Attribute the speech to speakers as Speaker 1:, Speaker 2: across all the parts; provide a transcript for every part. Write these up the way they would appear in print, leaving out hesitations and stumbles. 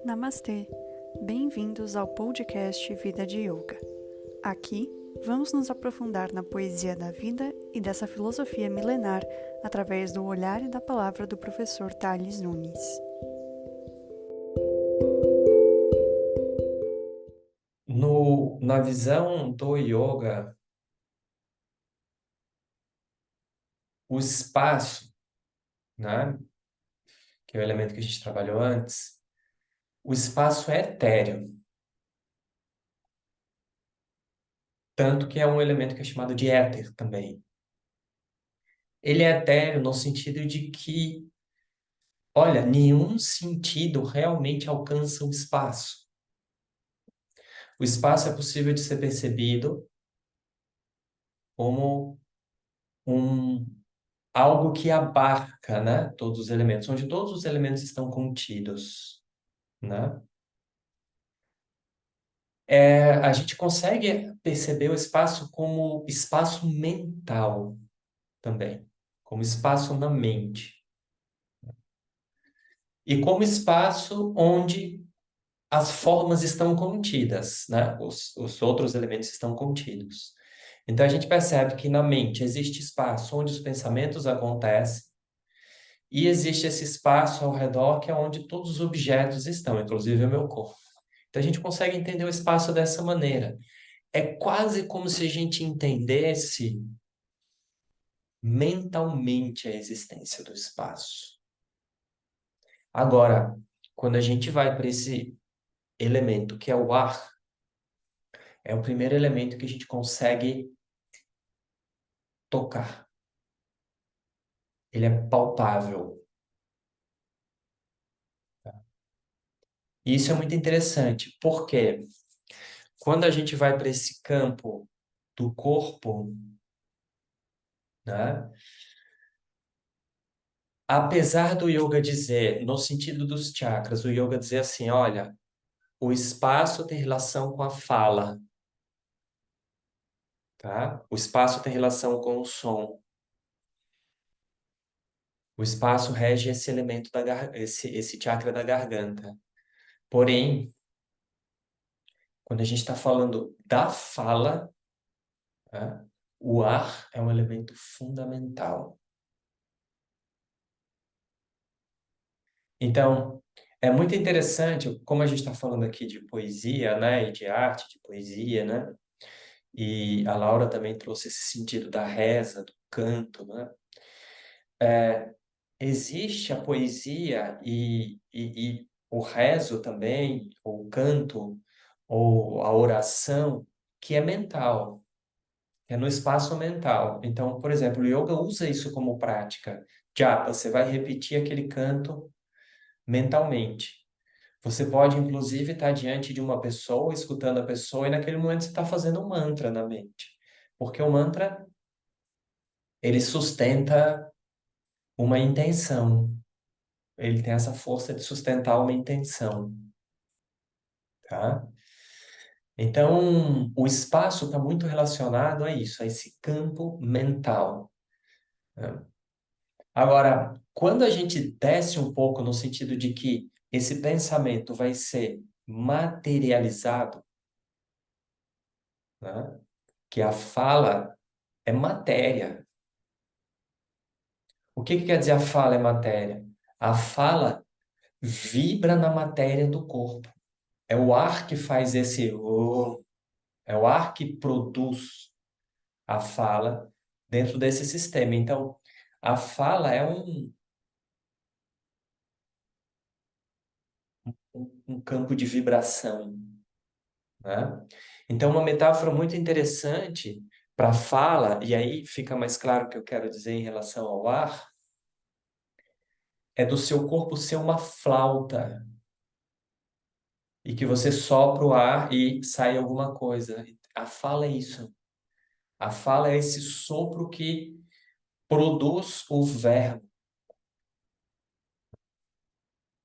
Speaker 1: Namastê! Bem-vindos ao podcast Vida de Yoga. Aqui, vamos nos aprofundar na poesia da vida e dessa filosofia milenar através do olhar e da palavra do professor Tales Nunes.
Speaker 2: Na visão do yoga, o espaço, né, que é o elemento que a gente trabalhou antes, o espaço é etéreo, tanto que é um elemento que é chamado de éter também. Ele é etéreo no sentido de que, olha, nenhum sentido realmente alcança o espaço. O espaço é possível de ser percebido como um algo que abarca, né, todos os elementos, onde todos os elementos estão contidos, né? A gente consegue perceber o espaço como espaço mental também, como espaço na mente. E como espaço onde as formas estão contidas, né? Os outros elementos estão contidos. Então a gente percebe que na mente existe espaço onde os pensamentos acontecem e existe esse espaço ao redor que é onde todos os objetos estão, inclusive o meu corpo. Então a gente consegue entender o espaço dessa maneira. É quase como se a gente entendesse mentalmente a existência do espaço. Agora, quando a gente vai para esse elemento que é o ar, é o primeiro elemento que a gente consegue tocar. Ele é palpável. E isso é muito interessante, porque quando a gente vai para esse campo do corpo, né? Apesar do yoga dizer, no sentido dos chakras, o yoga dizer assim, olha, o espaço tem relação com a fala, tá? O espaço tem relação com o som. O espaço rege esse elemento esse chakra da garganta. Porém, quando a gente está falando da fala, tá? O ar é um elemento fundamental. Então, é muito interessante, como a gente está falando aqui de poesia, né, e de arte, de poesia, né? E a Laura também trouxe esse sentido da reza, do canto, né? Existe a poesia e o rezo também, ou o canto, ou a oração, que é mental, que é no espaço mental. Então, por exemplo, o yoga usa isso como prática. Japa, você vai repetir aquele canto mentalmente. Você pode, inclusive, estar diante de uma pessoa, escutando a pessoa, e naquele momento você está fazendo um mantra na mente. Porque o mantra, ele sustenta uma intenção. Ele tem essa força de sustentar uma intenção, tá? Então, o espaço está muito relacionado a isso, a esse campo mental, né? Agora, quando a gente desce um pouco no sentido de que esse pensamento vai ser materializado, né? Que a fala é matéria. O que que quer dizer a fala é matéria? A fala vibra na matéria do corpo. É o ar que faz esse é o ar que produz a fala dentro desse sistema. Então, a fala é um campo de vibração, né? Então, uma metáfora muito interessante para a fala, e aí fica mais claro o que eu quero dizer em relação ao ar, é do seu corpo ser uma flauta e que você sopra o ar e sai alguma coisa. A fala é isso. A fala é esse sopro que produz o verbo.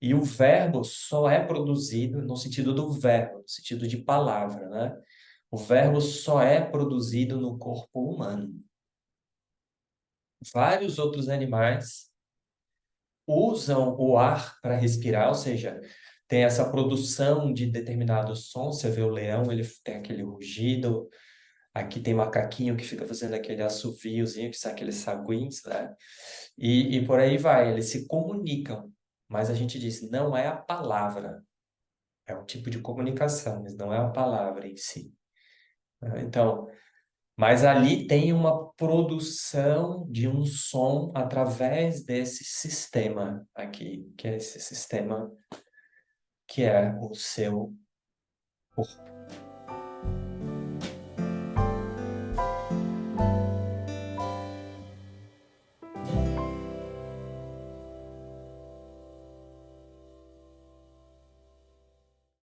Speaker 2: E o verbo só é produzido no sentido do verbo, no sentido de palavra, né? O verbo só é produzido no corpo humano. Vários outros animais usam o ar para respirar, ou seja, tem essa produção de determinados sons. Você vê o leão, ele tem aquele rugido. Aqui tem macaquinho que fica fazendo aquele assoviozinho, que são aqueles saguins, né? E por aí vai, eles se comunicam. Mas a gente diz, não é a palavra. É um tipo de comunicação, mas não é a palavra em si, né? Então, mas ali tem uma produção de um som através desse sistema aqui, que é esse sistema que é o seu corpo.